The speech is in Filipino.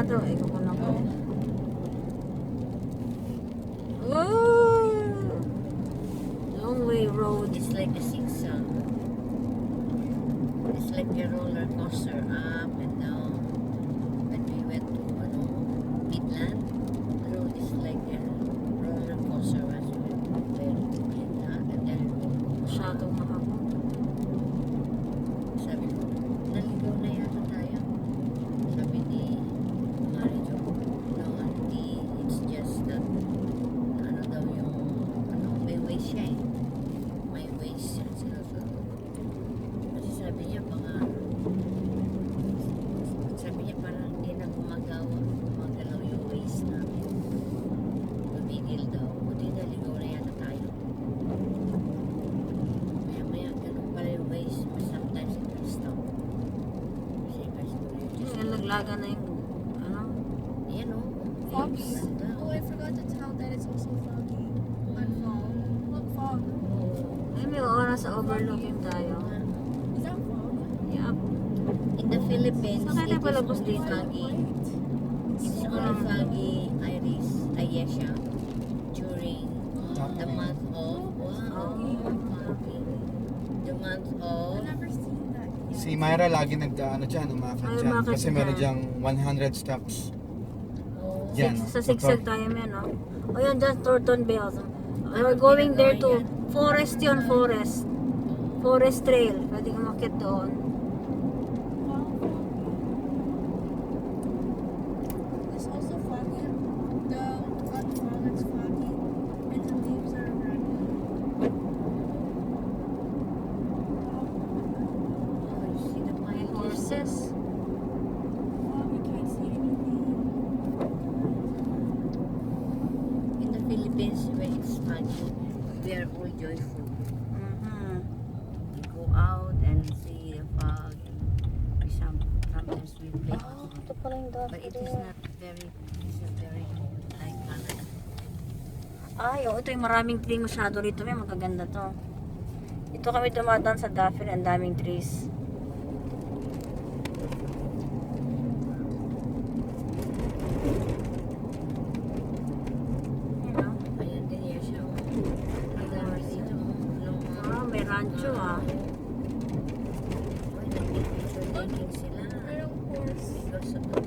nga to. Kukunan ko. Oh! Long way road. It's like a zigzag. It's like a roller coaster up and down. When we went to Midland, the road is like a roller coaster as we went to Midland and then Masyadong mahaba. sabi ko, naligaw na yata tayo. Sabi ni Marijo, no auntie, it's just that ano daw yung may ways siya eh. May ways siya sinusunod. Kasi sabi niya parang hindi na gumagalaw yung ways namin. Tumigil daw. Buti naligaw na yata tayo. Maya ganun pala yung ways. Sometimes it will stop. Kasi Yung naglaga na yung ano? yan o. Foggy. Oh, I forgot to tell that it's also foggy. On fog. Look, fog. Ay, may oras sa overlooking tayo. Is that fog? Yup. In the Philippines, Saan kaya it palabas is only dito? foggy. It's only foggy, Iris, Ayesha, during the month of, foggy. The month of, I've never seen that yet. Si Myra lagi nagdaano dyan, umakit Ay, dyan. umakit Kasi siya meron dyan. dyang 100 steps. oh, Yan. Sa sigsag tayo yan, no? O yan, dyan, Thornton Bells. We're going there to forest yun, forest. Forest trail. Pwede kang makit doon. It's also foggy. The on fog is foggy. And the leaves are red. oh, you see the May pine horses. Fog, you can't see anything. In the Philippines, when it's foggy, we are all joyful. Mhm. We go out and see the fog. We sometimes we play. Oh, ito pala yung dati. But it is not very like Canada. Ay, ito yung maraming tree masyado rito. May magaganda to. Ito kami dumadaan sa Daffy, ang daming trees. Ayan, oh. Ayan din yan siya. Ang dami dito. Ah, may rancho ah. Uy, nag-picture taking sila. Merong horse. Because of the